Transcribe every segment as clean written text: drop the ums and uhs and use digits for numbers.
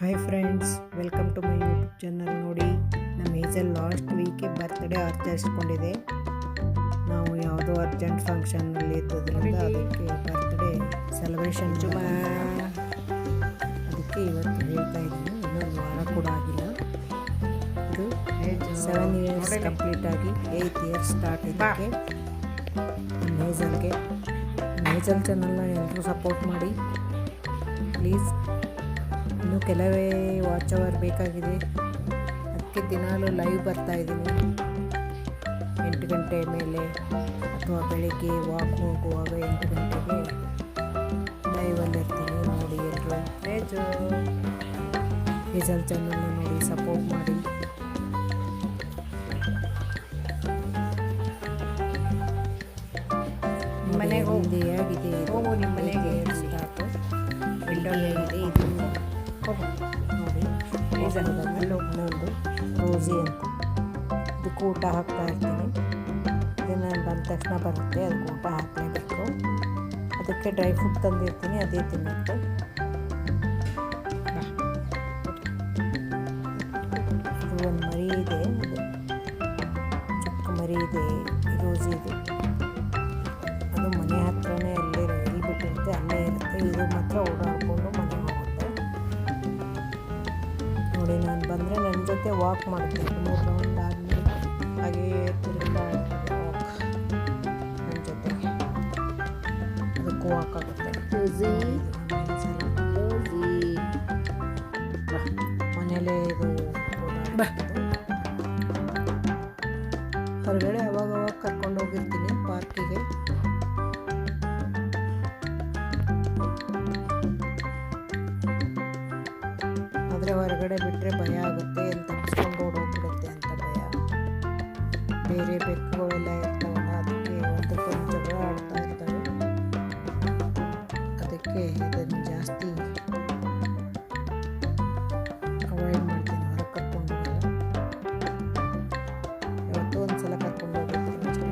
Hi friends, welcome to my YouTube channel. ನೋಡಿ, ನಮ್ಮ Hazel last ವೀಕೆ ಬರ್ತ್ಡೇ ಆಚರಿಸ್ಕೊಂಡಿದೆ. ನಾವು ಯಾವುದೋ ಅರ್ಜೆಂಟ್ ಫಂಕ್ಷನ್ನಲ್ಲಿ ಇದ್ದದ್ರಿಂದ ಅದಕ್ಕೆ ಬರ್ತ್ಡೇ ಸೆಲೆಬ್ರೇಷನ್ ಅದಕ್ಕೆ ಇವತ್ತು ಹೇಳ್ತಾ ಇದ್ದೀನಿ. ಇನ್ನೊಂದು ವಾರ ಕೂಡ ಆಗಿಲ್ಲ. ಇದು 7 ಇಯರ್ಸ್ ಕಂಪ್ಲೀಟ್ ಆಗಿ 8th ಇಯರ್ ಸ್ಟಾರ್ಟ್ ಇದಕ್ಕೆ. ನಮ್ಮ ಹೇಜಲ್ ಚಾನಲ್ನ ಎಲ್ಲರೂ ಸಪೋರ್ಟ್ ಮಾಡಿ ಪ್ಲೀಸ್. ಇನ್ನೂ ಕೆಲವೇ ವಾಚ್ ಅವರ್ ಬೇಕಾಗಿದೆ. ಅದಕ್ಕೆ ದಿನಾಲೂ ಲೈವ್ ಬರ್ತಾಯಿದ್ದೀನಿ 8 ಗಂಟೆ ಮೇಲೆ, ಅಥವಾ ಬೆಳಗ್ಗೆ ವಾಕ್ ಹೋಗುವಾಗ 8 ಗಂಟೆಗೆ ಲೈವಲ್ಲಿ ಇರ್ತೀನಿ. ನೋಡಿ, ಎಲ್ಲರೂ ಹೇಜಲ್ ಚಾನಲ್ನ ನೋಡಿ ಸಪೋರ್ಟ್ ಮಾಡಿ. ಮನೆಗೆ ಹೋಗಿ ಆಗಿದೆ, ನಿಮ್ಮ ಮನೆಗೆ ಸ್ಟಾರ್ಟು ವಿಂಡೋಲ್ಲಾಗಿದೆ. ಇದು ನೋಡಿ, ಇನ್ನೊಂದು ರೋಸಿ ಅಂತ, ಇದಕ್ಕೆ ಊಟ ಹಾಕ್ತಾ ಇರ್ತೀನಿ. ಇದನ್ನು ಬಂದ ತಕ್ಷಣ ಬರುತ್ತೆ, ಅದಕ್ಕೆ ಊಟ ಹಾಕಲೇಬೇಕು. ಅದಕ್ಕೆ ಡ್ರೈ ಫ್ರೂಟ್ ತಂದಿರ್ತೀನಿ, ಅದೇ ತಿನ್ನೋಕ್ಕೆ. ಇದು ಒಂದು ಮರಿ ಇದೆ, ಇದು ಚಿಕ್ಕ ಮರಿ ಇದೆ, ರೋಸಿ ಇದು. ಅದು ಮನೆ ಹತ್ರನೇ ಎಲ್ಲಿ ಬಿಟ್ಟಿರುತ್ತೆ ಅಲ್ಲೇ ಇರುತ್ತೆ. ಇದು ಮಾತ್ರ ಓಡಾಡಿಕೊಂಡು ಮನೆಗೆ ಹೋಗುತ್ತೆ. ನೋಡಿ, ನಾನು ಬಂದರೆ ನನ್ನ ಜೊತೆ ವಾಕ್ ಮಾಡ್ತೀನಿ. 3 ರೌಂಡ್ ಆದಮೇಲೆ ಹಾಗೆಯೇ ತಿರುಗ್ತಾ ವಾಕ್ ನನ್ನ ಜೊತೆಗೆ. ಅದಕ್ಕೂ ವಾಕ್ ಆಗುತ್ತೆ. ಮನೇಲೇ ಇದು ಹೊರಗಡೆ ಅವಾಗವಾಗ ಕರ್ಕೊಂಡು ಹೋಗಿರ್ತೀನಿ ಪಾರ್ಕಿಗೆ. ಆದರೆ ಹೊರಗಡೆ ಬಿಟ್ಟರೆ ಭಯ ಆಗುತ್ತೆ, ಎಲ್ಲಿ ತಪ್ಪಿಸ್ಕೊಂಡು ಓಡೋಗ್ಬಿಡುತ್ತೆ ಅಂತ ಭಯ. ಬೇರೆ ಬೆಕ್ಕುಗಳೆಲ್ಲ ಇರ್ತಾವಲ್ಲ, ಅದಕ್ಕೆ ಒಂದಕ್ಕೊಂದು ಜಗಳ ಆಡ್ತಾ ಇರ್ತವೆ. ಅದಕ್ಕೆ ಇದನ್ನು ಜಾಸ್ತಿ ಅವಾಯ್ಡ್ ಮಾಡ್ತೀನಿ, ಹೊರಗೆ ಕರ್ಕೊಂಡು ಹೋಗಲ್ಲ. ಯಾವತ್ತೂ ಒಂದು ಸಲ ಕರ್ಕೊಂಡು ಹೋಗಿರ್ತೀನಿ ಅಷ್ಟೇ.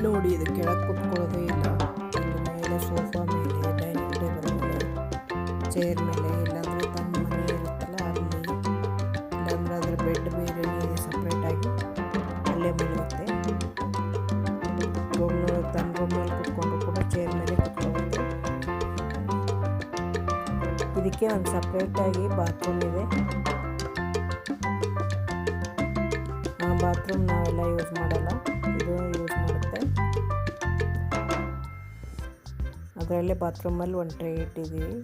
ನೋಡಿ, ಇದು ಕೆಳಗೆ ಕುತ್ಕೊಳ್ಳೋದೇ ಇಲ್ಲ. ಸೋಫಾ ಮೇಲೆ, ಡೈನಿಂಗ್ ಟೇಬಲ್ ಮೇಲೆ, ಚೇರ್ ಮೇಲೆ, ಇಲ್ಲಾಂದರೆ ತನ್ನ ಮನೆ ಇರುತ್ತಲ್ಲ ಅಲ್ಲಿ, ಇಲ್ಲಾಂದರೆ ಅದರ ಬೆಡ್ ಬೇರೆ ಸಪ್ರೇಟಾಗಿ ಅಲ್ಲೇ ಮಲಗುತ್ತೆ. ತನ್ನ ರೂಮಲ್ಲಿ ಕುತ್ಕೊಂಡು ಕೂಡ ಚೇರ್ ಮೇಲೆ ಕುತ್ಕೊಳ್ಳುತ್ತೆ. ಇದಕ್ಕೆ ಒಂದು ಸಪ್ರೇಟಾಗಿ ಬಾತ್ರೂಮ್ ಇದೆ. ಆ ಬಾತ್ರೂಮ್ ನಾವೆಲ್ಲ ಯೂಸ್ ಮಾಡಲ್ಲ, ಇದು ಯೂಸ್ ಮಾಡುತ್ತೆ. ಅದರಲ್ಲೇ ಬಾತ್ರೂಮಲ್ಲಿ ಒಂದು ಟ್ರೇ ಇಟ್ಟಿದ್ದೀವಿ,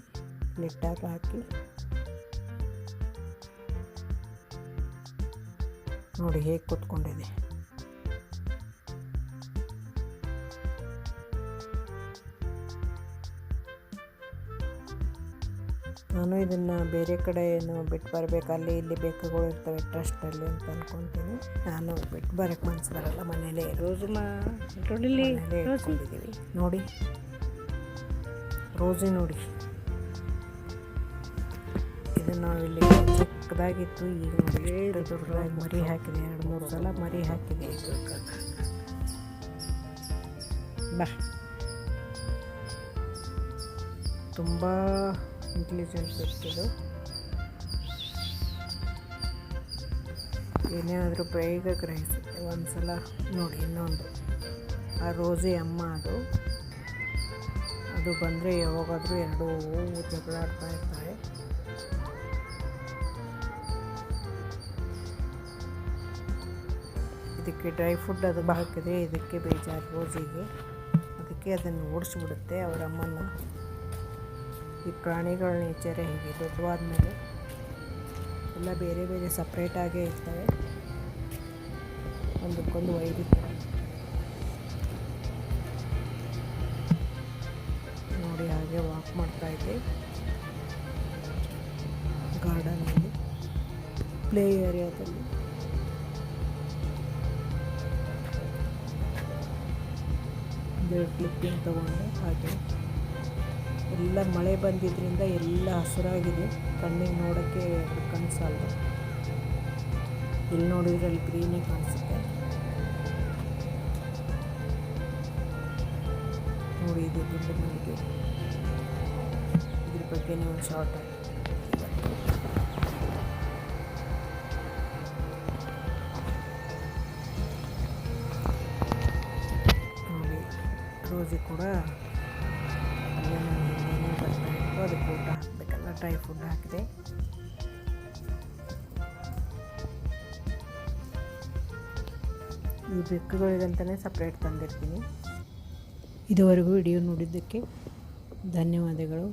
ಲಿಟ್ಟಾಗಿ ಹಾಕಿ. ನೋಡಿ ಹೇಗೆ ಕೂತ್ಕೊಂಡಿದೆ. ನಾನು ಇದನ್ನು ಬೇರೆ ಕಡೆ ಏನು ಬಿಟ್ಟು ಬರಬೇಕು, ಅಲ್ಲಿ ಇಲ್ಲಿ ಬೆಕ್ಕುಗಳು ಇರ್ತವೆ ಟ್ರಸ್ಟಲ್ಲಿ ಅಂತ ಅಂದ್ಕೊತೀನಿ. ನಾನು ಬಿಟ್ಟು ಬರೋಕ್ಕೆ ಮನಸ್ಸು ಬರಲ್ಲ, ಮನೇಲೇ ಇಟ್ಕೊಂಡಿದ್ದೀವಿ. ನೋಡಿ ರೋಸಿ, ನೋಡಿ ಇದು ನಾವಿಲ್ಲಿ ಚಿಕ್ಕದಾಗಿತ್ತು, ಈಗ ನೋಡಿ ದೊಡ್ಡದಾಗಿ ಮರಿ ಹಾಕಿದೆ. 2-3 ಸಲ ಮರಿ ಹಾಕಿದೆ. ತುಂಬ ಇಂಟೆಲಿಜೆಂಟ್ ಬೆಕ್ಕಿದು. ಏನೇನಾದರೂ ಬೇಗ ಗ್ರಹಿಸುತ್ತೆ. ಒಂದು ಸಲ ನೋಡಿ, ಇನ್ನೊಂದು ಆ ರೋಸಿ ಅಮ್ಮ, ಅದು ಬಂದರೆ ಯಾವಾಗಾದರೂ ಎರಡೂ ಜಗಳ ಆಡ್ತಾ ಇರ್ತಾರೆ. ಇದಕ್ಕೆ ಡ್ರೈ ಫುಡ್ ಅದು ಹಾಕಿದೆ, ಇದಕ್ಕೆ ಬೇಜಾರು ರೋಸಿಗೆ. ಅದಕ್ಕೆ ಅದನ್ನು ಓಡಿಸ್ಬಿಡುತ್ತೆ ಅವರ ಅಮ್ಮನ. ಈ ಪ್ರಾಣಿಗಳ ನೇಚರೇ ಹೀಗೆ, ದೊಡ್ಡವಾದ ಮೇಲೆ ಎಲ್ಲ ಬೇರೆ ಬೇರೆ ಸಪ್ರೇಟಾಗೇ ಇರ್ತವೆ, ಒಂದಕ್ಕೊಂದು ವೈರಿತಾರೆ. ನೋಡಿ, ಹಾಗೆ ವಾಕ್ ಮಾಡ್ತಾ ಇದ್ದೆ ಗಾರ್ಡನಲ್ಲಿ, ಪ್ಲೇ ಏರಿಯಾದಲ್ಲಿ. ಕ್ಲಿಪ್ಪಿಂಗ್ ತಗೊಂಡೆ. ಹಾಗೆ ಎಲ್ಲ ಮಳೆ ಬಂದಿದ್ದರಿಂದ ಎಲ್ಲ ಹಸಿರಾಗಿದೆ, ಕಣ್ಣಿಗೆ ನೋಡೋಕ್ಕೆ ಕನಸಲ್ಲ. ಇಲ್ಲಿ ನೋಡಿದ್ರೆ ಅಲ್ಲಿ ಗ್ರೀನೇ ಕಾಣಿಸುತ್ತೆ. ನೋಡಿ ಇದು ದುಡ್ಡು ನನಗೆ ಇದ್ರ ಬಗ್ಗೆ ಒಂದು ಶಾರ್ಟ್ ನೋಡಿ. ರೋಜಿ ಕೂಡ ಏನೇನು ಬರ್ತಾ ಇತ್ತು ಅದಕ್ಕೆ ಊಟ ಹಾಕಬೇಕಲ್ಲ, ಡ್ರೈ ಫುಡ್ ಹಾಕಿದೆ. ಈ ಬೆಕ್ಕುಗಳಿಗಂತಲೇ ಸಪ್ರೇಟ್ ತಂದಿರ್ತೀನಿ. ಇದುವರೆಗೂ ವಿಡಿಯೋ ನೋಡಿದ್ದಕ್ಕೆ ಧನ್ಯವಾದಗಳು.